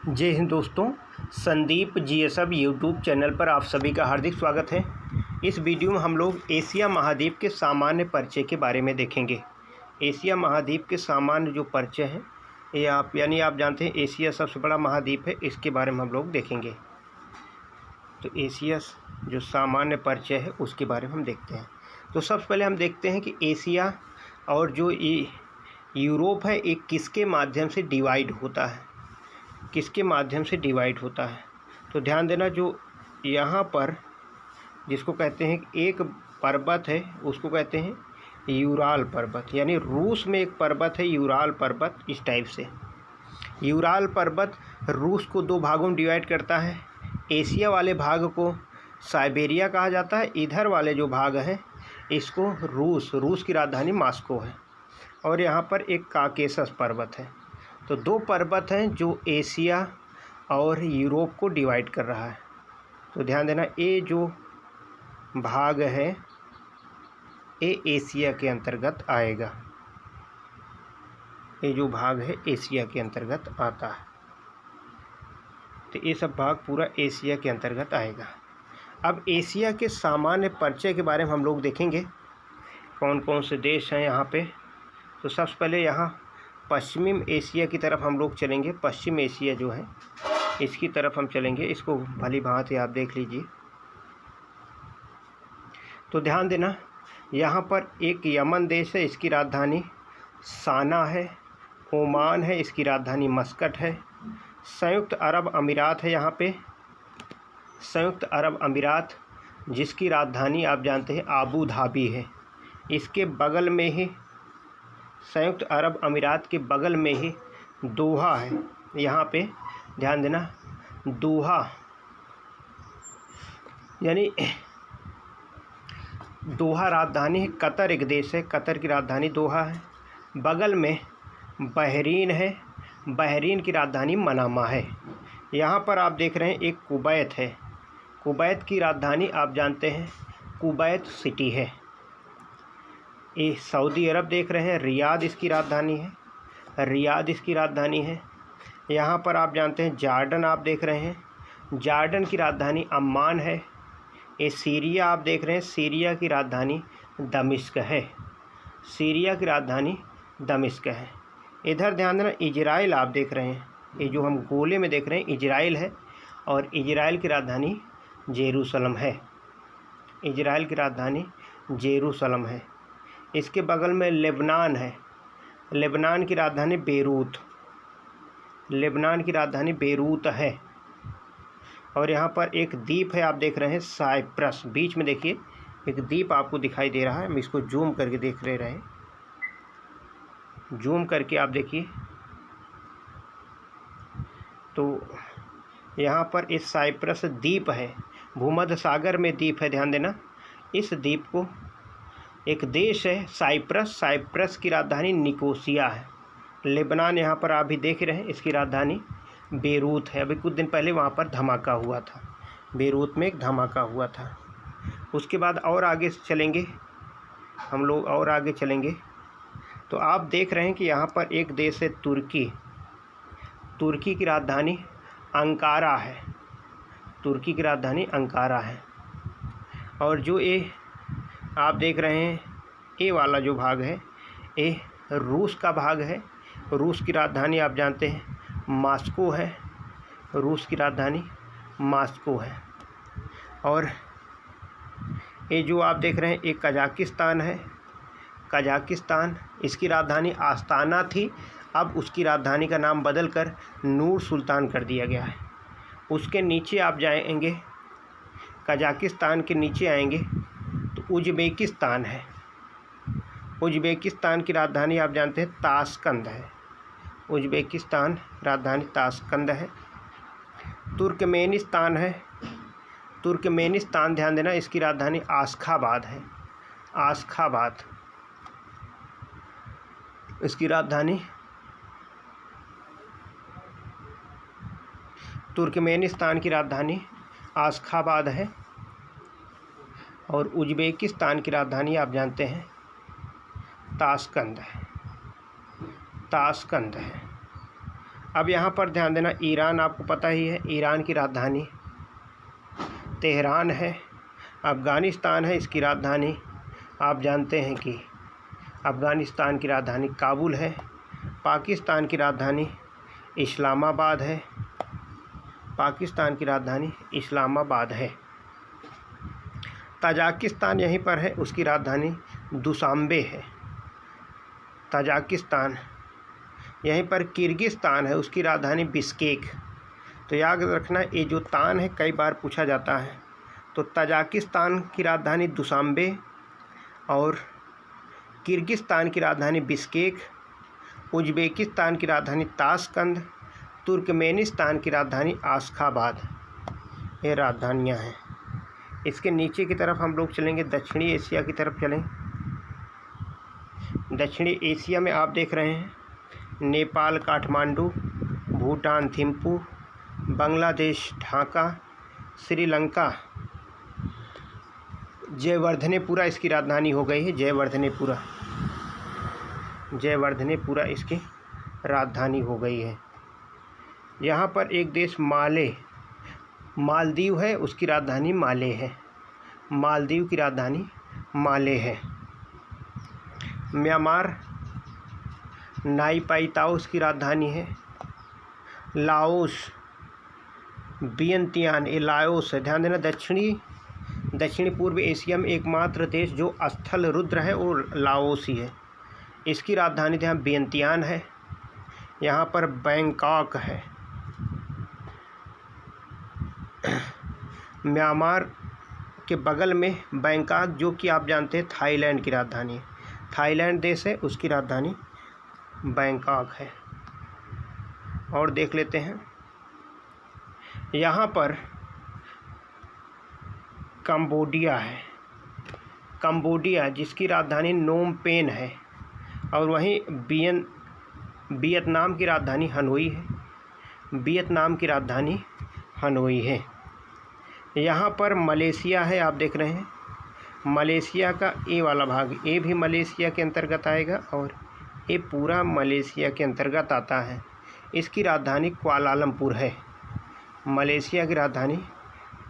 जय हिंद दोस्तों, Sandeep GSF YouTube channel पर आप सभी का हार्दिक स्वागत है। इस वीडियो में हम लोग एशिया महाद्वीप के सामान्य परिचय के बारे में देखेंगे। एशिया महाद्वीप के सामान्य जो परिचय हैं ये आप जानते हैं एशिया सबसे बड़ा महाद्वीप है, इसके बारे में हम लोग देखेंगे। तो एशिया जो सामान्य परिचय है उसके बारे में हम देखते हैं। तो सबसे पहले हम देखते हैं कि एशिया और जो यूरोप है एक किसके माध्यम से डिवाइड होता है, किसके माध्यम से डिवाइड होता है। तो ध्यान देना, जो यहाँ पर जिसको कहते हैं एक पर्वत है उसको कहते हैं यूराल पर्वत, यानी रूस में एक पर्वत है यूराल पर्वत। इस टाइप से यूराल पर्वत रूस को दो भागों में डिवाइड करता है। एशिया वाले भाग को साइबेरिया कहा जाता है, इधर वाले जो भाग हैं इसको रूस की राजधानी मॉस्को है। और यहाँ पर एक काकेशस पर्वत है। तो दो पर्वत हैं जो एशिया और यूरोप को डिवाइड कर रहा है। तो ध्यान देना, ये जो भाग है ये एशिया के अंतर्गत आएगा, ये जो भाग है एशिया के अंतर्गत आता है। तो ये सब भाग पूरा एशिया के अंतर्गत आएगा। अब एशिया के सामान्य परिचय के बारे में हम लोग देखेंगे, कौन कौन से देश हैं यहाँ पे। तो सबसे पहले यहाँ पश्चिमी एशिया की तरफ हम लोग चलेंगे। पश्चिम एशिया जो है इसकी तरफ हम चलेंगे, इसको भली भांति आप देख लीजिए। तो ध्यान देना, यहाँ पर एक यमन देश है, इसकी राजधानी साना है। ओमान है, इसकी राजधानी मस्कट है। संयुक्त अरब अमीरात है, यहाँ पे संयुक्त अरब अमीरात जिसकी राजधानी आप जानते हैं आबू धाबी है। इसके बगल में ही संयुक्त अरब अमीरात के बगल में ही दोहा है। यहाँ पे ध्यान देना, दोहा यानी दोहा राजधानी है। कतर एक देश है, कतर की राजधानी दोहा है। बगल में बहरीन है, बहरीन की राजधानी मनामा है। यहाँ पर आप देख रहे हैं एक कुवैत है, कुवैत की राजधानी आप जानते हैं कुवैत सिटी है। ये सऊदी अरब देख रहे हैं, रियाद इसकी राजधानी है, रियाद इसकी राजधानी है। यहाँ पर आप जानते हैं जॉर्डन आप देख रहे हैं, जॉर्डन की राजधानी अम्मान है। ये सीरिया आप देख रहे हैं, सीरिया की राजधानी दमिश्क है, सीरिया की राजधानी दमिश्क है। इधर ध्यान देना, इजराइल आप देख रहे हैं, ये जो हम गोले में देख रहे हैं इजराइल है, और इजराइल की राजधानी जेरूसलम है, इजराइल की राजधानी जेरूसलम है। इसके बगल में लेबनान है, लेबनान की राजधानी बेरूत, लेबनान की राजधानी बेरूत है। और यहाँ पर एक द्वीप है आप देख रहे हैं साइप्रस, बीच में देखिए एक द्वीप आपको दिखाई दे रहा है। हम इसको जूम करके देख ले रहे हैं, जूम करके आप देखिए। तो यहाँ पर एक साइप्रस द्वीप है, भूमध्य सागर में द्वीप है। ध्यान देना, इस द्वीप को एक देश है साइप्रस, साइप्रस की राजधानी निकोसिया है। लेबनान यहाँ पर आप भी देख रहे हैं, इसकी राजधानी बेरूत है। अभी कुछ दिन पहले वहाँ पर धमाका हुआ था, बेरूत में एक धमाका हुआ था। उसके बाद और आगे चलेंगे हम लोग, और आगे चलेंगे तो आप देख रहे हैं कि यहाँ पर एक देश है तुर्की, तुर्की की राजधानी अंकारा है, तुर्की की राजधानी अंकारा है। और जो ये आप देख रहे हैं ये वाला जो भाग है ये रूस का भाग है। रूस की राजधानी आप जानते हैं मॉस्को है, रूस की राजधानी मॉस्को है। और ये जो आप देख रहे हैं ये कजाकिस्तान है, कजाकिस्तान, इसकी राजधानी आस्ताना थी, अब उसकी राजधानी का नाम बदलकर नूर सुल्तान कर दिया गया है। उसके नीचे आप जाएंगे, कजाकिस्तान के नीचे आएंगे तो उज़्बेकिस्तान है, उज़्बेकिस्तान की राजधानी आप जानते हैं ताशकंद है, उज़्बेकिस्तान राजधानी ताशकंद है। तुर्कमेनिस्तान है, तुर्कमेनिस्तान ध्यान देना इसकी राजधानी आशखाबाद है, आशखाबाद इसकी राजधानी, तुर्कमेनिस्तान की राजधानी आशखाबाद है। और उज़्बेकिस्तान की राजधानी आप जानते हैं ताशकंद है, ताशकंद है। अब यहाँ पर ध्यान देना, ईरान आपको पता ही है, ईरान की राजधानी तेहरान है। अफ़गानिस्तान है, इसकी राजधानी आप जानते हैं कि अफ़गानिस्तान की राजधानी काबुल है। पाकिस्तान की राजधानी इस्लामाबाद है। पाकिस्तान की राजधानी इस्लामाबाद है। तजाकिस्तान यहीं पर है, उसकी राजधानी दुशांबे है। तजाकिस्तान यहीं पर। किर्गिस्तान है, उसकी राजधानी बिश्केक। तो याद रखना, ये जो तान है कई बार पूछा जाता है। तो तजाकिस्तान की राजधानी दुशांबे और किर्गिस्तान की राजधानी बिश्केक, उज़्बेकिस्तान की राजधानी ताशकंद, तुर्कमेनिस्तान की राजधानी आशखाबाद, ये राजधानियाँ हैं। इसके नीचे की तरफ हम लोग चलेंगे, दक्षिणी एशिया की तरफ चलें। दक्षिणी एशिया में आप देख रहे हैं नेपाल काठमांडू, भूटान थिम्पू, बांग्लादेश ढाका, श्रीलंका जयवर्धनेपुरा इसकी राजधानी हो गई है। जयवर्धनेपुरा, जयवर्धनेपुरा इसकी राजधानी हो गई है। यहाँ पर एक देश मालदीव है, उसकी राजधानी माले है। मालदीव की राजधानी माले है। म्यांमार नाईपाइताओ उसकी राजधानी है। लाओस वियंतियान, ये लाओस है। ध्यान देना, दक्षिणी पूर्व एशिया में एकमात्र देश जो स्थल रुद्र है वो लाओस ही है। इसकी राजधानी ध्यान वियंतियान है। यहाँ पर बैंकॉक है। म्यांमार के बगल में बैंकॉक, जो कि आप जानते हैं थाईलैंड की राजधानी है। थाईलैंड देश है, उसकी राजधानी बैंकॉक है। और देख लेते हैं, यहाँ पर कंबोडिया है। कंबोडिया जिसकी राजधानी नोम पेन है। और वहीं वियतनाम की राजधानी हनोई है। वियतनाम की राजधानी हनोई है। यहाँ पर मलेशिया है, आप देख रहे हैं। मलेशिया का ए वाला भाग, ए भी मलेशिया के अंतर्गत आएगा और ये पूरा मलेशिया के अंतर्गत आता है। इसकी राजधानी कुआलालंपुर है। मलेशिया की राजधानी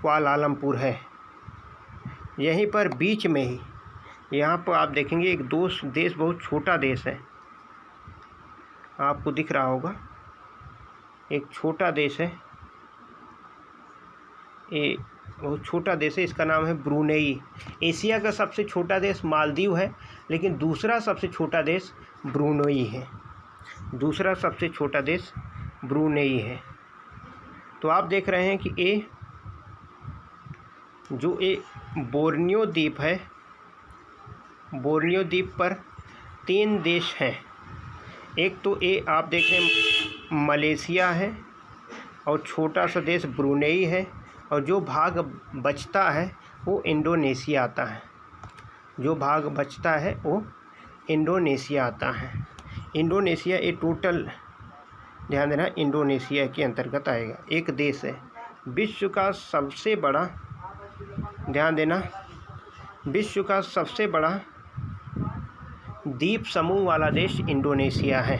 कुआलालंपुर है। यहीं पर बीच में ही यहाँ पर आप देखेंगे एक देश बहुत छोटा देश है, आपको दिख रहा होगा, एक छोटा देश है। ये बहुत छोटा देश है, इसका नाम है ब्रूनेई। एशिया का सबसे छोटा देश मालदीव है, लेकिन दूसरा सबसे छोटा देश ब्रूनेई है। दूसरा सबसे छोटा देश ब्रूनेई है। तो आप देख रहे हैं कि ये बोर्नियो द्वीप है, बोर्नियो द्वीप पर 3 देश हैं। एक तो ये आप देख रहे हैं मलेशिया है, और छोटा सा देश ब्रूनेई है, और जो भाग बचता है वो इंडोनेशिया आता है। जो भाग बचता है वो इंडोनेशिया आता है। इंडोनेशिया ये टोटल, ध्यान देना, इंडोनेशिया के अंतर्गत आएगा। एक देश है, विश्व का सबसे बड़ा, ध्यान देना, विश्व का सबसे बड़ा द्वीप समूह वाला देश इंडोनेशिया है।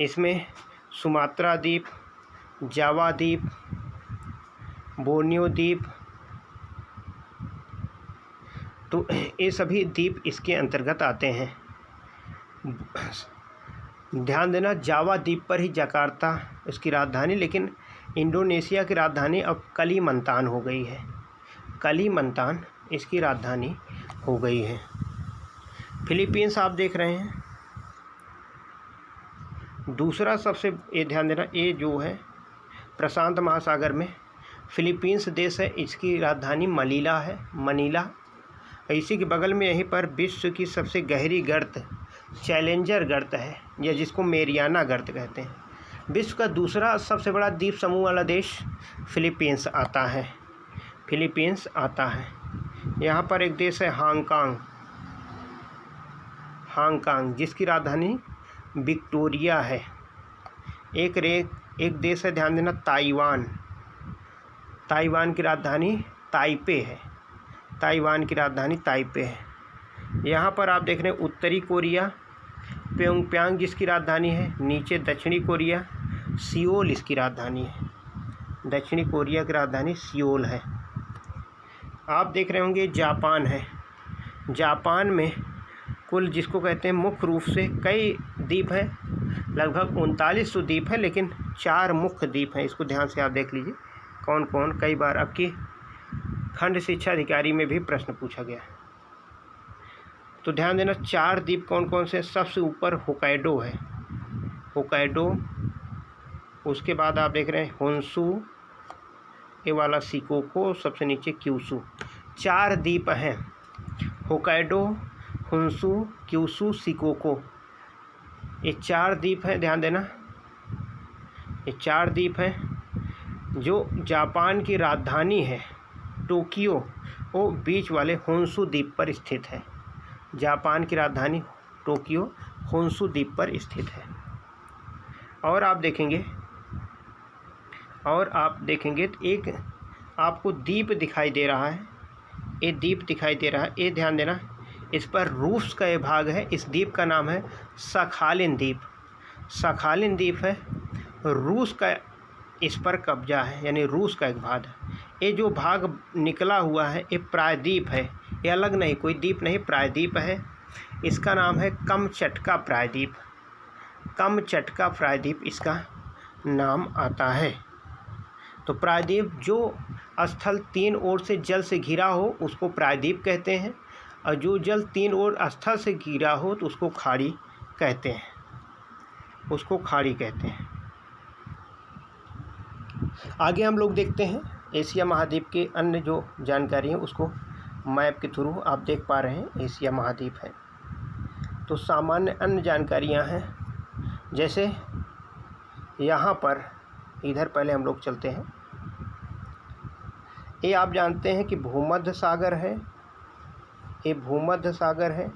इसमें सुमात्रा द्वीप, जावा द्वीप, बोर्नियो द्वीप, तो ये सभी द्वीप इसके अंतर्गत आते हैं। ध्यान देना, जावा द्वीप पर ही जकार्ता इसकी राजधानी, लेकिन इंडोनेशिया की राजधानी अब कलिमंतान हो गई है। कलिमंतान इसकी राजधानी हो गई है। फिलीपींस आप देख रहे हैं, दूसरा सबसे, ये ध्यान देना, ये जो है प्रशांत महासागर में फिलीपींस देश है, इसकी राजधानी मनीला है। मनीला। इसी के बगल में यहीं पर विश्व की सबसे गहरी गर्त चैलेंजर गर्त है, या जिसको मेरियाना गर्त कहते हैं। विश्व का दूसरा सबसे बड़ा द्वीप समूह वाला देश फिलीपींस आता है। फिलीपींस आता है। यहाँ पर एक देश है हांगकांग, हांगकांग जिसकी राजधानी विक्टोरिया है। एक देश है, ध्यान देना, ताइवान। ताइवान की राजधानी ताइपे है। ताइवान की राजधानी ताइपे है। यहाँ पर आप देख रहे हैं उत्तरी कोरिया, प्योंगयांग जिसकी राजधानी है। नीचे दक्षिणी कोरिया, सियोल इसकी राजधानी है। दक्षिणी कोरिया की राजधानी सियोल है। आप देख रहे होंगे जापान है। जापान में कुल जिसको कहते हैं मुख्य रूप से कई द्वीप हैं, लगभग 3900 द्वीप है, लेकिन 4 मुख्य द्वीप हैं। इसको ध्यान से आप देख लीजिए कौन कौन। कई बार आपकी खंड शिक्षा अधिकारी में भी प्रश्न पूछा गया, तो ध्यान देना 4 द्वीप कौन कौन से। सबसे ऊपर होकाइडो है, होकाइडो। उसके बाद आप देख रहे हैं होन्शु, ये वाला शिकोको, सबसे नीचे क्यूशु। 4 द्वीप हैं, होकाइडो, होन्शु, क्यूशु, शिकोको। ये 4 द्वीप हैं, ध्यान देना। ये 4 द्वीप हैं। जो जापान की राजधानी है टोक्यो, वो बीच वाले होन्शु द्वीप पर स्थित है। जापान की राजधानी टोक्यो होन्शु द्वीप पर स्थित है। और आप देखेंगे तो एक आपको द्वीप दिखाई दे रहा है, ये द्वीप दिखाई दे रहा है, ये ध्यान देना। इस पर रूस का ये भाग है। इस द्वीप का नाम है सखालिन द्वीप। सखालिन द्वीप है, रूस का इस पर कब्जा है, यानी रूस का एक भाग है। ये जो भाग निकला हुआ है ये प्रायद्वीप है, ये अलग नहीं, कोई द्वीप नहीं, प्रायद्वीप है। इसका नाम है कमचटका प्रायद्वीप। कमचटका प्रायद्वीप इसका नाम आता है। तो प्रायद्वीप जो स्थल 3 ओर से जल से घिरा हो उसको प्रायद्वीप कहते हैं, और जो जल 3 ओर स्थल से घिरा हो तो उसको खाड़ी कहते हैं, उसको खाड़ी कहते हैं। आगे हम लोग देखते हैं एशिया महाद्वीप के अन्य जो जानकारी है उसको मैप के थ्रू आप देख पा रहे हैं। एशिया महाद्वीप है तो सामान्य अन्य जानकारियां हैं, जैसे यहाँ पर इधर पहले हम लोग चलते हैं। ये आप जानते हैं कि भूमध्य सागर है, ये भूमध्य सागर है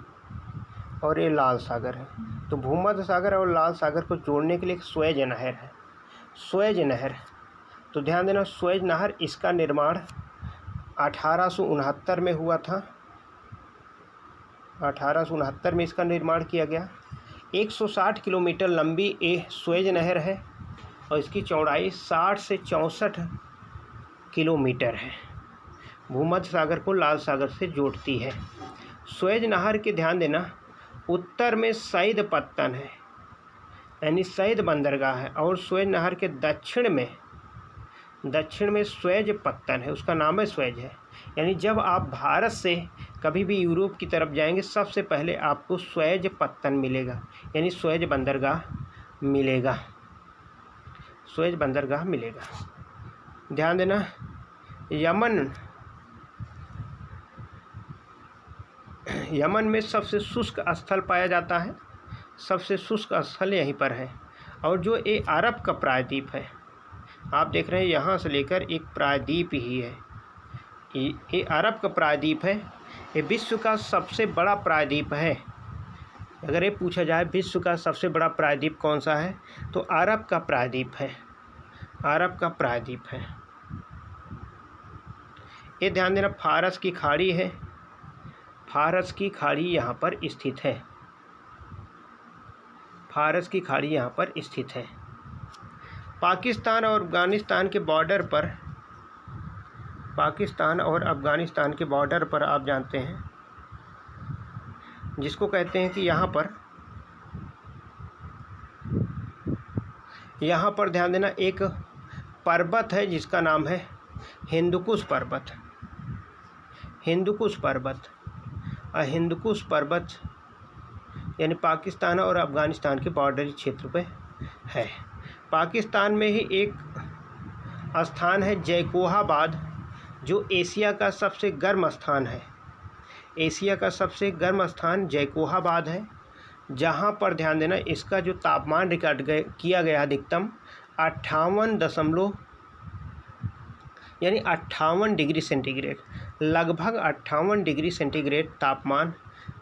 और ये लाल सागर है। तो भूमध्य सागर और लाल सागर को जोड़ने के लिए एक स्वेज नहर है, स्वेज नहर। तो ध्यान देना स्वेज नहर, इसका निर्माण 1869 में हुआ था। 1869 में इसका निर्माण किया गया। 160 किलोमीटर लंबी ये स्वेज नहर है और इसकी चौड़ाई 60 से 64 किलोमीटर है। भूमध्य सागर को लाल सागर से जोड़ती है। स्वेज नहर के ध्यान देना उत्तर में सईद पत्तन है, यानी सईद बंदरगाह है, और स्वेज नहर के दक्षिण में स्वेज पत्तन है, उसका नाम है स्वेज है। यानी जब आप भारत से कभी भी यूरोप की तरफ जाएंगे सबसे पहले आपको स्वेज पत्तन मिलेगा, यानी स्वेज बंदरगाह मिलेगा, स्वेज बंदरगाह मिलेगा। ध्यान देना यमन में सबसे शुष्क स्थल पाया जाता है, सबसे शुष्क स्थल यहीं पर है। और जो ये अरब का प्रायद्वीप है, आप देख रहे हैं यहाँ से लेकर एक प्रायद्वीप ही है, ये अरब का प्रायद्वीप है। ये विश्व का सबसे बड़ा प्रायद्वीप है। अगर ये पूछा जाए विश्व का सबसे बड़ा प्रायद्वीप कौन सा है तो अरब का प्रायद्वीप है, अरब का प्रायद्वीप है। ये ध्यान देना फारस की खाड़ी है, फारस की खाड़ी यहाँ पर स्थित है, फारस की खाड़ी यहाँ पर स्थित है। पाकिस्तान और अफ़गानिस्तान के बॉर्डर पर, पाकिस्तान और अफ़गानिस्तान के बॉर्डर पर आप जानते हैं जिसको कहते हैं कि यहाँ पर ध्यान देना एक पर्वत है जिसका नाम है हिंदुकुश पर्वत, हिंदुकुश पर्वत। हिंदुकुश पर्वत यानी पाकिस्तान और अफ़गानिस्तान के बॉर्डरी क्षेत्र पे है। पाकिस्तान में ही एक स्थान है जैकोहाबाद, जो एशिया का सबसे गर्म स्थान है। एशिया का सबसे गर्म स्थान जैकोहाबाद है, जहाँ पर ध्यान देना इसका जो तापमान रिकॉर्ड किया गया अधिकतम 58 डिग्री सेंटीग्रेड, लगभग 58 डिग्री सेंटीग्रेड तापमान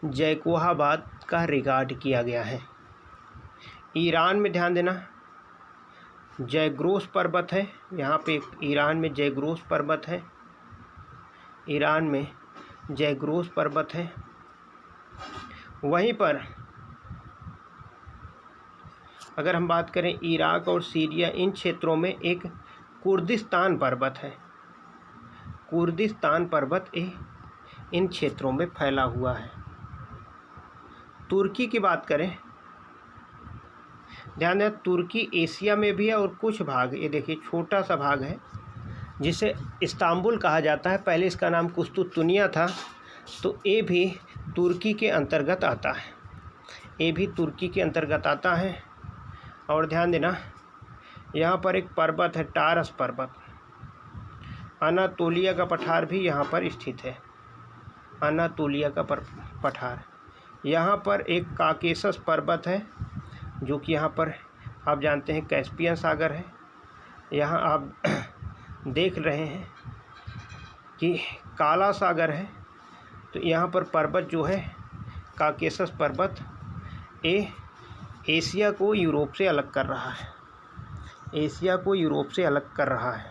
जैकोहाबाद का रिकॉर्ड किया गया है। ईरान में ध्यान देना जैग्रोस पर्वत है, यहाँ पे ईरान में जैग्रोस पर्वत है, ईरान में जैग्रोस पर्वत है। वहीं पर अगर हम बात करें इराक और सीरिया, इन क्षेत्रों में एक कुर्दिस्तान पर्वत है। कुर्दिस्तान पर्वत इन क्षेत्रों में फैला हुआ है। तुर्की की बात करें, ध्यान दें तुर्की एशिया में भी है और कुछ भाग, ये देखिए छोटा सा भाग है जिसे इस्तांबुल कहा जाता है, पहले इसका नाम कुस्तुतुनिया था, तो ये भी तुर्की के अंतर्गत आता है। ये भी तुर्की के अंतर्गत आता है। और ध्यान देना यहाँ पर एक पर्वत है, टारस पर्वत। अनातोलिया का पठार भी यहाँ पर स्थित है। अनातोलिया का पठार। यहाँ पर एक काकेशस पर्वत है जो कि यहाँ पर आप जानते हैं कैस्पियन सागर है। यहाँ आप देख रहे हैं कि काला सागर है। तो यहाँ पर पर्वत जो है काकेशस पर्वत, ये एशिया को यूरोप से अलग कर रहा है। एशिया को यूरोप से अलग कर रहा है।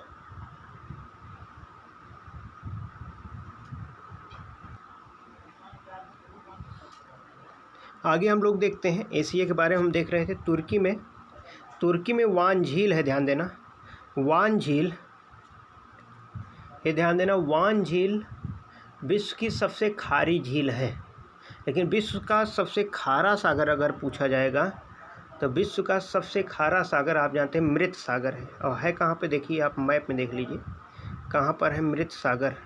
आगे हम लोग देखते हैं, एशिया के बारे में हम देख रहे थे। तुर्की में वान झील है, ध्यान देना वान झील, ये ध्यान देना वान झील विश्व की सबसे खारी झील है। लेकिन विश्व का सबसे खारा सागर अगर पूछा जाएगा तो विश्व का सबसे खारा सागर आप जानते हैं मृत सागर है। और है कहाँ पे, देखिए आप मैप में देख लीजिए कहाँ पर है मृत सागर।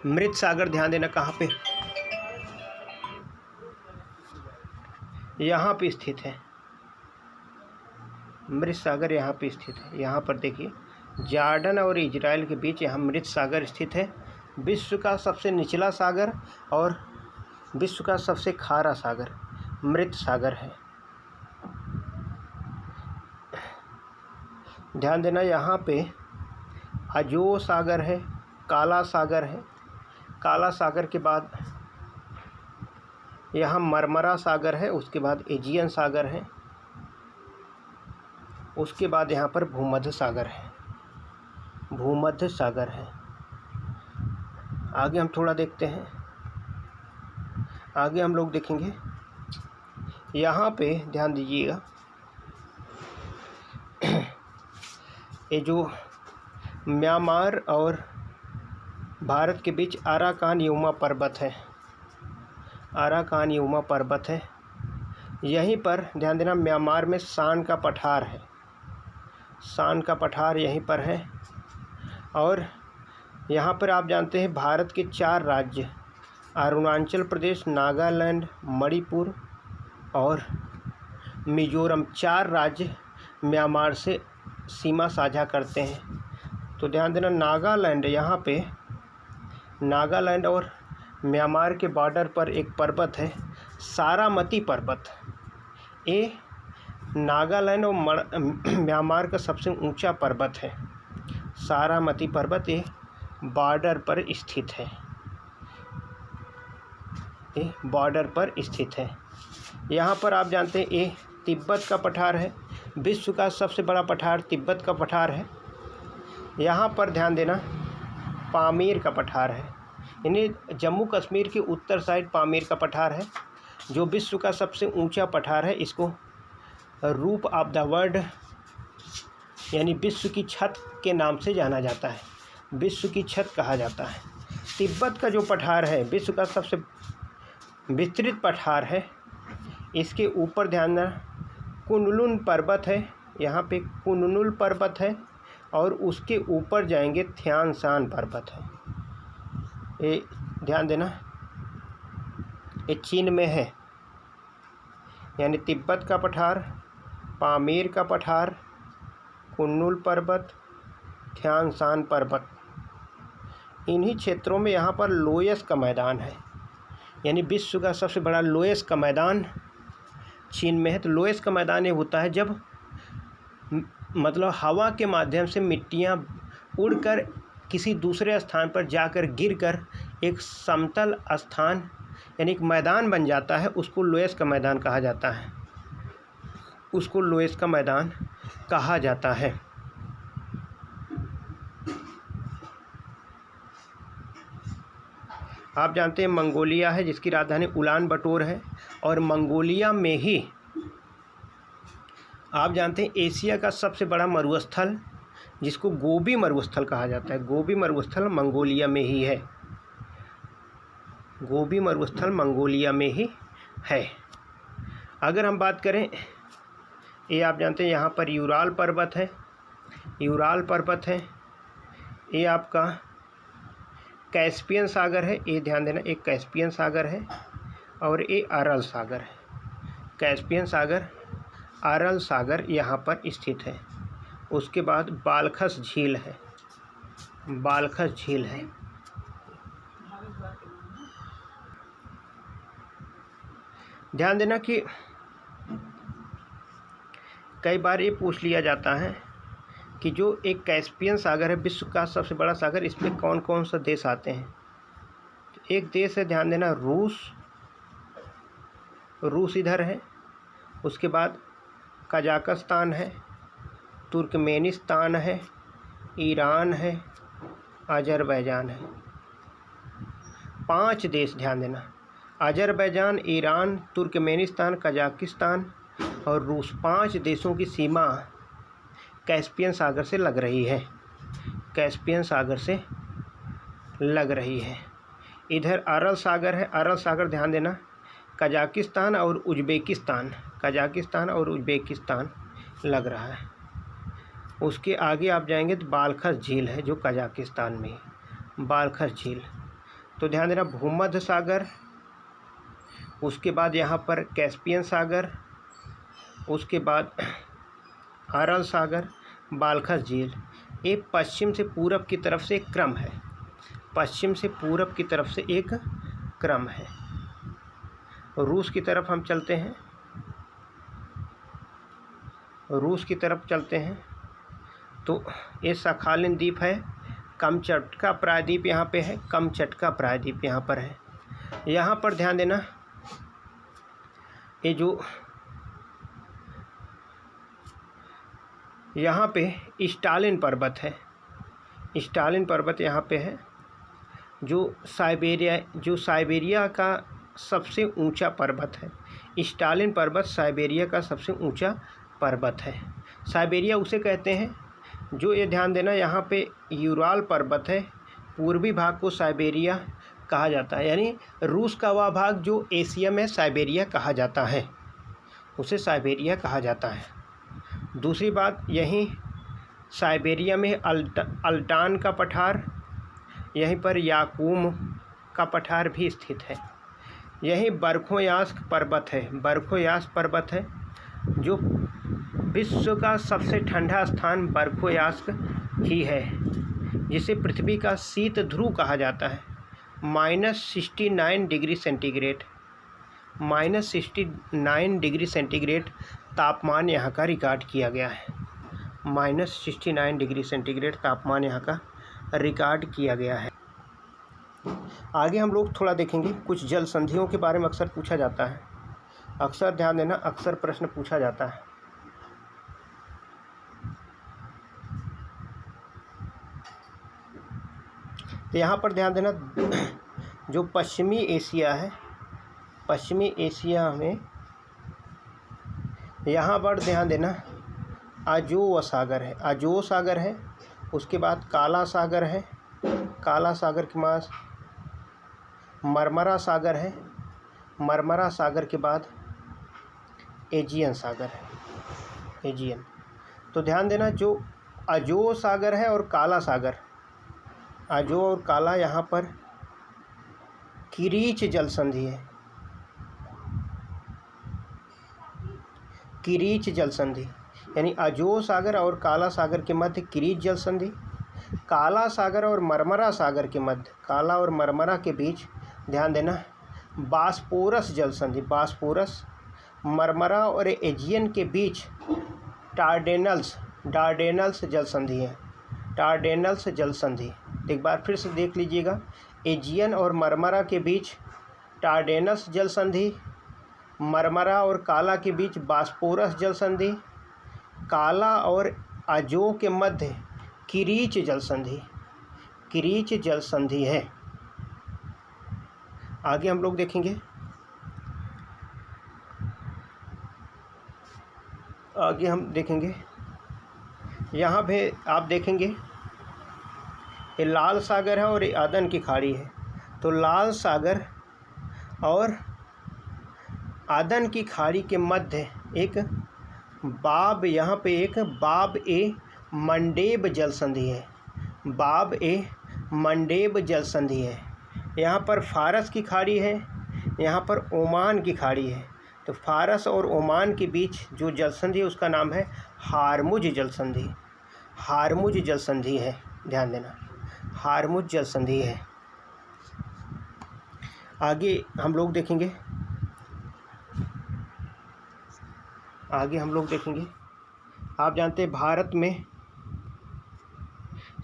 मृत सागर ध्यान देना कहाँ पे, यहाँ पे स्थित है। मृत सागर यहाँ पे स्थित है। यहाँ पर देखिए जॉर्डन और इजराइल के बीच यहाँ मृत सागर स्थित है। विश्व का सबसे निचला सागर और विश्व का सबसे खारा सागर मृत सागर है। ध्यान देना यहाँ पे अजो सागर है, काला सागर है। काला सागर के बाद यहाँ मरमरा सागर है, उसके बाद एजियन सागर है, उसके बाद यहाँ पर भूमध्य सागर है। भूमध्य सागर है। आगे हम थोड़ा देखते हैं। आगे हम लोग देखेंगे यहाँ पे ध्यान दीजिएगा, ये जो म्यांमार और भारत के बीच अराकान युमा पर्वत है। अराकान युमा पर्वत है। यहीं पर ध्यान देना म्यांमार में शान का पठार है। शान का पठार यहीं पर है। और यहाँ पर आप जानते हैं भारत के 4 राज्य अरुणाचल प्रदेश, नागालैंड, मणिपुर और मिजोरम, 4 राज्य म्यांमार से सीमा साझा करते हैं। तो ध्यान देना नागालैंड, यहाँ पे नागालैंड और म्यांमार के बॉर्डर पर एक पर्वत है सारामती पर्वत। ये नागालैंड और म्यांमार का सबसे ऊंचा पर्वत है। सारामती पर्वत ये बॉर्डर पर स्थित है। ये बॉर्डर पर स्थित है। यहाँ पर आप जानते हैं ये तिब्बत का पठार है। विश्व का सबसे बड़ा पठार तिब्बत का पठार है। यहाँ पर ध्यान देना पामीर का पठार है। यानी जम्मू कश्मीर के उत्तर साइड पामीर का पठार है जो विश्व का सबसे ऊंचा पठार है। इसको रूफ ऑफ द वर्ल्ड यानी विश्व की छत के नाम से जाना जाता है। विश्व की छत कहा जाता है। तिब्बत का जो पठार है विश्व का सबसे विस्तृत पठार है। इसके ऊपर ध्यान देना कुनलुन पर्वत है। यहाँ पे कुनलुन पर्वत है और उसके ऊपर जाएंगे थियान शान पर्वत है। ये ध्यान देना ये चीन में है। यानी तिब्बत का पठार, पामीर का पठार, कुनलुन पर्वत, थियान शान पर्वत, इन्हीं क्षेत्रों में यहाँ पर लोयस का मैदान है। यानी विश्व का सबसे बड़ा लोयस का मैदान चीन में है। तो लोयस का मैदान ये होता है जब मतलब हवा के माध्यम से मिट्टियाँ उड़कर किसी दूसरे स्थान पर जाकर गिरकर एक समतल स्थान यानी एक मैदान बन जाता है, उसको लोयस का मैदान कहा जाता है। उसको लोयस का मैदान कहा जाता है। आप जानते हैं मंगोलिया है जिसकी राजधानी उलान बटोर है, और मंगोलिया में ही आप जानते हैं एशिया का सबसे बड़ा मरुस्थल जिसको गोबी मरुस्थल कहा जाता है, गोबी मरुस्थल मंगोलिया में ही है, गोबी मरुस्थल मंगोलिया में ही है। अगर हम बात करें, ये आप जानते हैं यहाँ पर यूराल पर्वत है, यूराल पर्वत है, ये आपका कैस्पियन सागर है, ये ध्यान देना, एक कैस्पियन सागर है और ये अरल सागर है। कैस्पियन सागर, अरल सागर यहाँ पर स्थित है। उसके बाद बालखस झील है, बालखस झील है। ध्यान देना कि कई बार ये पूछ लिया जाता है कि जो एक कैस्पियन सागर है, विश्व का सबसे बड़ा सागर, इस पर कौन कौन सा देश आते हैं। तो एक देश है, ध्यान देना, रूस, रूस इधर है। उसके बाद कजाकिस्तान है, तुर्कमेनिस्तान है, ईरान है, अजरबैजान है। 5 देश ध्यान देना, अजरबैजान, ईरान, तुर्कमेनिस्तान, कजाकिस्तान और रूस, 5 देशों की सीमा कैस्पियन सागर से लग रही है, कैस्पियन सागर से लग रही है। इधर अरल सागर है, अरल सागर ध्यान देना, कजाकिस्तान और उज़्बेकिस्तान, कजाकिस्तान और उज़्बेकिस्तान लग रहा है। उसके आगे आप जाएंगे तो बालखस झील है जो कजाकिस्तान में है, बालखस झील। तो ध्यान देना, भूमध्य सागर, उसके बाद यहाँ पर कैस्पियन सागर, उसके बाद अरल सागर, बालखस झील। ये पश्चिम से पूरब की तरफ से एक क्रम है, पश्चिम से पूरब की तरफ से एक क्रम है। रूस की तरफ हम चलते हैं, रूस की तरफ चलते हैं तो ये सखालिन द्वीप है, कमचटका प्रायद्वीप यहाँ पे है, कमचटका प्रायद्वीप यहाँ पर है। यहाँ पर ध्यान देना, ये जो यहाँ पे स्टालिन पर्वत है, स्टालिन पर्वत यहाँ पे है, जो साइबेरिया का सबसे ऊंचा पर्वत है। स्टालिन पर्वत साइबेरिया का सबसे ऊंचा पर्वत है। साइबेरिया उसे कहते हैं जो, ये ध्यान देना, यहाँ पे यूराल पर्वत है, पूर्वी भाग को साइबेरिया कहा जाता है, यानी रूस का वह भाग जो एशिया में साइबेरिया कहा जाता है, उसे साइबेरिया कहा जाता है। दूसरी बात, यहीं साइबेरिया में अल्टान का पठार, यहीं पर याकूम का पठार भी स्थित है। यहीं बरखोयास्क पर्वत है, बरखोयास्क पर्वत है, जो विश्व का सबसे ठंडा स्थान बरखोयास्क ही है, जिसे पृथ्वी का शीत ध्रुव कहा जाता है। -69 डिग्री सेंटीग्रेड, -69 डिग्री सेंटीग्रेड तापमान यहाँ का रिकॉर्ड किया गया है, -69 डिग्री सेंटीग्रेड तापमान यहाँ का रिकॉर्ड किया गया है। आगे हम लोग थोड़ा देखेंगे, कुछ जल संधियों के बारे में अक्सर पूछा जाता है, अक्सर ध्यान देना, अक्सर प्रश्न पूछा जाता है। तो यहाँ पर ध्यान देना, जो पश्चिमी एशिया है, पश्चिमी एशिया में यहाँ पर ध्यान देना अजोव सागर है, अजोव सागर है। उसके बाद काला सागर है, काला सागर के पास मरमरा सागर है, मरमरा सागर के बाद एजियन सागर है, एजियन। तो ध्यान देना, जो अजोव सागर है और काला सागर, अजोव और काला, यहाँ पर किरीच जल संधि है, किरीच जल संधि, यानी अजोव सागर और काला सागर के मध्य किरीच जल संधि। काला सागर और मरमरा सागर के मध्य, काला और मरमरा के बीच ध्यान देना बास्पोरस जल संधि, बास्पोरस। मरमरा और एजियन के बीच डार्डेनल्स, डार्डेनल्स जल संधि है, डार्डेनल्स जल संधि। एक बार फिर से देख लीजिएगा, एजियन और मरमरा के बीच डार्डेनल्स जल संधि, मरमरा और काला के बीच बास्पोरस जल संधि, काला और अजोव के मध्य किरीच जल संधि, किरीच जल संधि है। आगे हम लोग देखेंगे, यहाँ पे आप देखेंगे ये लाल सागर है और ये अदन की खाड़ी है। तो लाल सागर और अदन की खाड़ी के मध्य एक बाब, यहाँ पे एक बाब ए मंडेब जल संधि है। बाब ए मंडेब जल संधि है। यहाँ पर फारस की खाड़ी है, यहाँ पर ओमान की खाड़ी है। तो फारस और ओमान के बीच जो जल संधि है उसका नाम है हारमुज जल संधि। हारमुज जल संधि है, ध्यान देना, हारमुज जल संधि है। आगे हम लोग देखेंगे, आप जानते हैं भारत में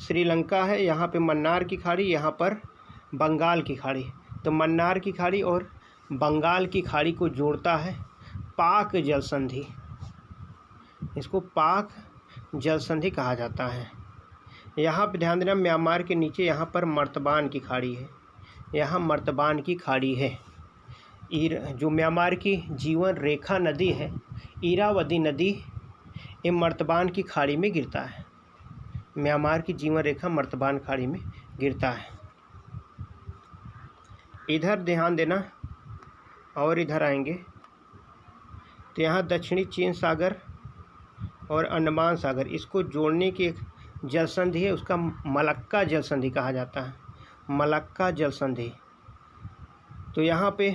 श्रीलंका है, यहाँ पे मन्नार की खाड़ी, यहाँ पर बंगाल की खाड़ी। तो मन्नार की खाड़ी और बंगाल की खाड़ी को जोड़ता है पाक जल संधि। इसको पाक जल संधि कहा जाता है। यहाँ पे ध्यान देना, म्यांमार के नीचे यहाँ पर मर्तबान की खाड़ी है, यहाँ मर्तबान की खाड़ी है। जो म्यांमार की जीवन रेखा नदी है, इरावदी नदी, ये मर्तबान की खाड़ी में गिरता है। म्यांमार की जीवन रेखा मर्तबान खाड़ी में गिरता है। इधर ध्यान देना, और इधर आएंगे तो यहाँ दक्षिणी चीन सागर और अंडमान सागर, इसको जोड़ने की एक जल संधि है, उसका मलक्का जल संधि कहा जाता है। मलक्का जल संधि। तो यहाँ पे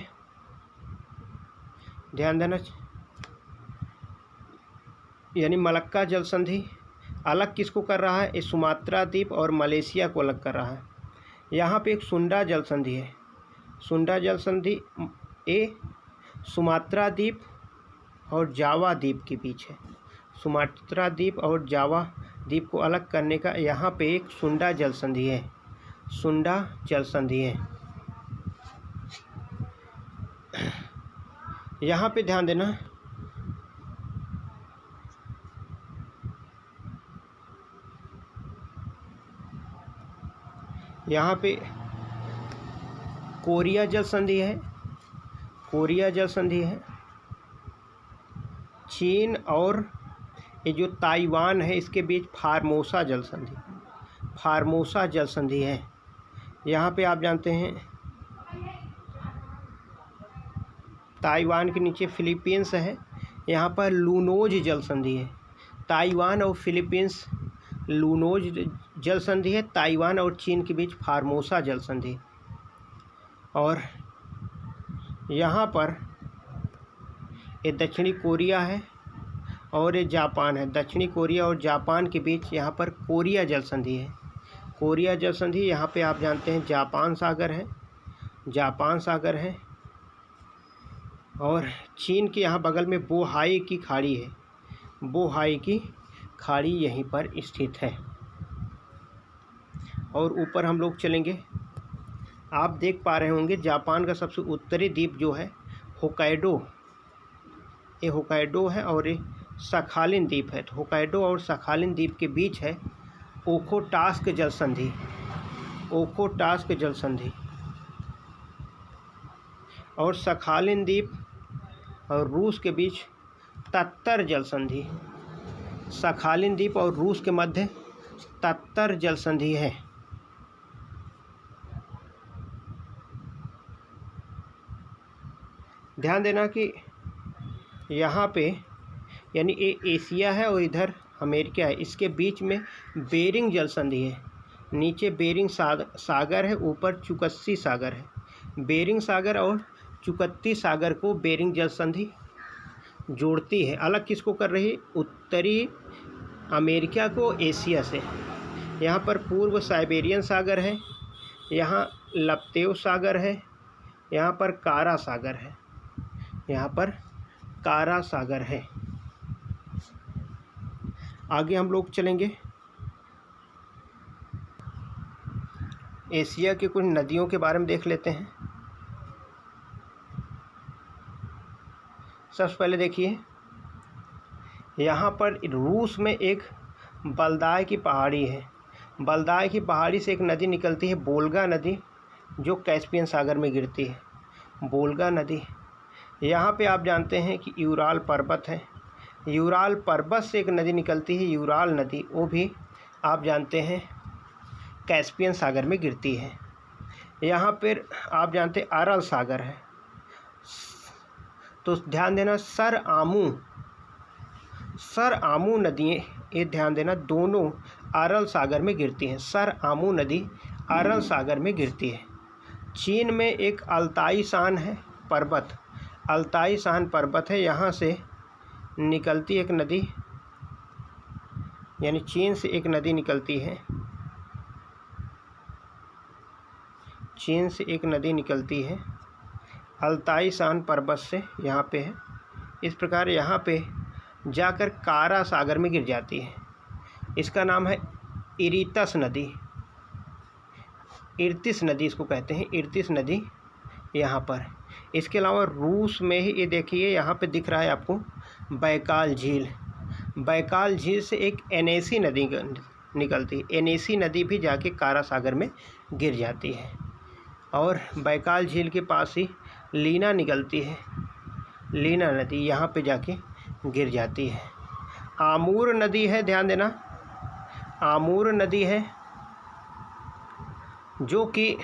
ध्यान देना, यानी मलक्का जल संधि अलग किसको कर रहा है, ये सुमात्रा द्वीप और मलेशिया को अलग कर रहा है। यहाँ पे एक सुंडा जल संधि है। सुंडा जल संधि ये सुमात्रा द्वीप और जावा द्वीप के बीच है। सुमात्रा द्वीप और जावा द्वीप को अलग करने का यहाँ पे एक सुंडा जल संधि है। सुंडा जल संधि है। यहाँ पे ध्यान देना, यहाँ पे कोरिया जल संधि है। कोरिया जल संधि है। चीन और ये जो ताइवान है इसके बीच फार्मोसा जल संधि, फार्मोसा जल संधि है। यहाँ पे आप जानते हैं ताइवान के नीचे फिलीपींस है, यहाँ पर लूनोज जल संधि है। ताइवान और फिलीपींस लूनोज जल संधि है। ताइवान और चीन के बीच फार्मोसा जल संधि। और यहाँ पर ये दक्षिणी कोरिया है और ये जापान है। दक्षिणी कोरिया और जापान के बीच यहाँ पर कोरिया जल संधि है। कोरिया जल संधि, यहाँ पे आप जानते हैं जापान सागर है, जापान सागर है। और चीन के यहाँ बगल में बोहाई की खाड़ी है। बोहाई की खाड़ी यहीं पर स्थित है। और ऊपर हम लोग चलेंगे, आप देख पा रहे होंगे जापान का सबसे उत्तरी द्वीप जो है होक्काइडो, ये होक्काइडो है और ये सखालिन द्वीप है। तो होक्काइडो और सखालिन द्वीप के बीच है ओखोटास्क जल संधि। ओखोटास्क जल संधि। और सखालिन द्वीप और रूस के बीच तत्तर जल संधि। सखालिन द्वीप और रूस के मध्य तत्तर जल संधि है। ध्यान देना कि यहाँ पे यानी ये एशिया है और इधर अमेरिका है, इसके बीच में बेरिंग जल संधि है। नीचे बेरिंग सागर है, ऊपर चुकत्ती सागर है। बेरिंग सागर और चुकत्ती सागर को बेरिंग जल संधि जोड़ती है। अलग किसको कर रही है, उत्तरी अमेरिका को एशिया से। यहाँ पर पूर्व साइबेरियन सागर है, यहाँ लप्तेव सागर है, यहाँ पर कारा सागर है, यहाँ पर कारा सागर है। आगे हम लोग चलेंगे, एशिया की कुछ नदियों के बारे में देख लेते हैं। सबसे पहले देखिए, यहाँ पर रूस में एक बल्दाय की पहाड़ी है। बल्दाय की पहाड़ी से एक नदी निकलती है, वोल्गा नदी, जो कैस्पियन सागर में गिरती है। वोल्गा नदी। यहाँ पे आप जानते हैं कि यूराल पर्वत है, यूराल पर्वत से एक नदी निकलती है यूराल नदी, वो भी आप जानते हैं कैस्पियन सागर में गिरती है। यहाँ पर आप जानते हैं अरल सागर है, तो ध्यान देना सर आमू नदियाँ, ये ध्यान देना दोनों अरल सागर में गिरती हैं। सर आमू नदी अरल सागर में गिरती है। चीन में एक अल्ताई शान है पर्वत, अल्ताई शान पर्वत है, यहाँ से निकलती एक नदी, यानी चीन से एक नदी निकलती है, चीन से एक नदी निकलती है अल्ताई शान पर्वत से, यहाँ पे है। इस प्रकार यहाँ पे जाकर कारा सागर में गिर जाती है। इसका नाम है इरितस नदी, इर्तिस नदी इसको कहते हैं, इर्तिस नदी यहाँ पर। इसके अलावा रूस में ही ये देखिए यहाँ पे दिख रहा है आपको बैकाल झील, बैकाल झील से एक एनेसी नदी निकलती है, एनेसी नदी भी जाके कारा सागर में गिर जाती है। और बैकाल झील के पास ही लीना निकलती है, लीना नदी यहाँ पे जाके गिर जाती है। आमूर नदी है, ध्यान देना आमूर नदी है, जो कि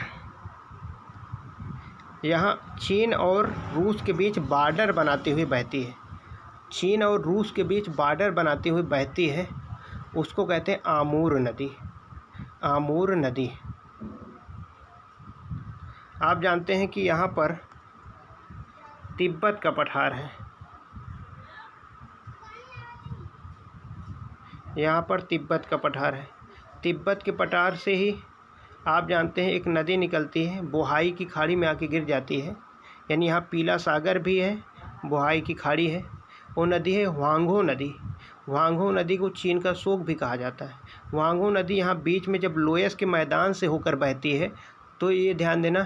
यहाँ चीन और रूस के बीच बॉर्डर बनाते हुए बहती है, चीन और रूस के बीच बॉर्डर बनाते हुए बहती है, उसको कहते हैं आमूर नदी, आमूर नदी। आप जानते हैं कि यहाँ पर तिब्बत का पठार है, यहाँ पर तिब्बत का पठार है। तिब्बत के पठार से ही आप जानते हैं एक नदी निकलती है, बोहाई की खाड़ी में आके गिर जाती है, यानी यहाँ पीला सागर भी है, बोहाई की खाड़ी है। वो नदी है ह्वांगहो नदी, ह्वांगहो नदी को चीन का शोक भी कहा जाता है। ह्वांगहो नदी यहाँ बीच में जब लोयस के मैदान से होकर बहती है, तो ये ध्यान देना,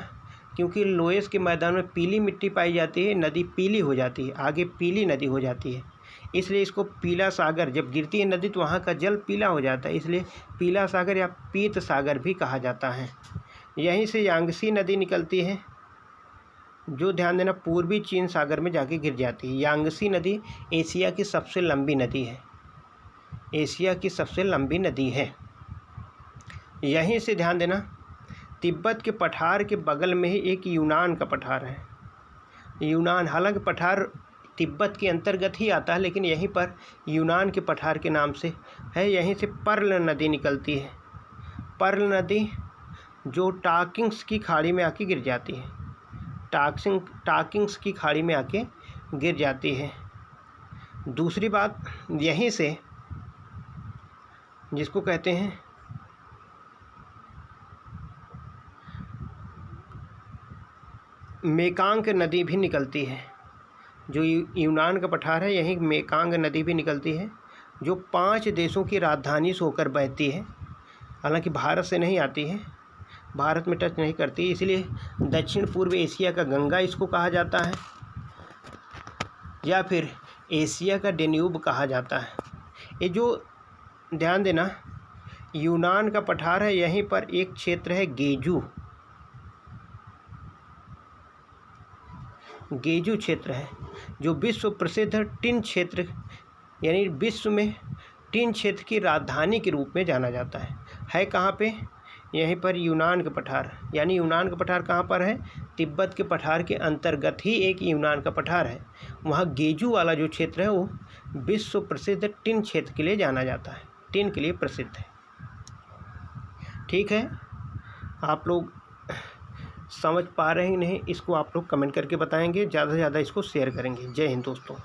क्योंकि लोयस के मैदान में पीली मिट्टी पाई जाती है, नदी पीली हो जाती है, आगे पीली नदी हो जाती है, इसलिए इसको पीला सागर, जब गिरती है नदी तो वहाँ का जल पीला हो जाता है, इसलिए पीला सागर या पीत सागर भी कहा जाता है। यहीं से यांगसी नदी निकलती है, जो ध्यान देना पूर्वी चीन सागर में जाके गिर जाती है। यांगसी नदी एशिया की सबसे लंबी नदी है, एशिया की सबसे लंबी नदी है। यहीं से ध्यान देना तिब्बत के पठार के बगल में ही एक यूनान का पठार है, यूनान, हालांकि पठार तिब्बत के अंतर्गत ही आता है, लेकिन यहीं पर यूनान के पठार के नाम से है। यहीं से पर्ल नदी निकलती है, पर्ल नदी जो टाकिंग्स की खाड़ी में आके गिर जाती है, टाकिंग्स की खाड़ी में आके गिर जाती है। दूसरी बात, यहीं से जिसको कहते हैं मेकांग नदी भी निकलती है, जो यूनान का पठार है, यहीं मेकांग नदी भी निकलती है, जो 5 देशों की राजधानी से होकर बहती है। हालांकि भारत से नहीं आती है, भारत में टच नहीं करती, इसलिए दक्षिण पूर्व एशिया का गंगा इसको कहा जाता है, या फिर एशिया का डेन्यूब कहा जाता है। ये जो ध्यान देना यूनान का पठार है, यहीं पर एक क्षेत्र है गेजू, गेजू क्षेत्र है, जो विश्व प्रसिद्ध टिन क्षेत्र, यानी विश्व में टिन क्षेत्र की राजधानी के रूप में जाना जाता है कहाँ पे? यहीं पर यूनान का पठार, यानी यूनान का पठार कहाँ पर है? तिब्बत के पठार के अंतर्गत ही एक यूनान का पठार है। वहाँ गेजू वाला जो क्षेत्र है वो विश्व प्रसिद्ध टिन क्षेत्र के लिए जाना जाता है, टिन के लिए प्रसिद्ध है। ठीक है, आप लोग समझ पा रहे हैं नहीं, इसको आप लोग कमेंट करके बताएंगे, ज़्यादा से ज़्यादा इसको शेयर करेंगे। जय हिंद दोस्तों।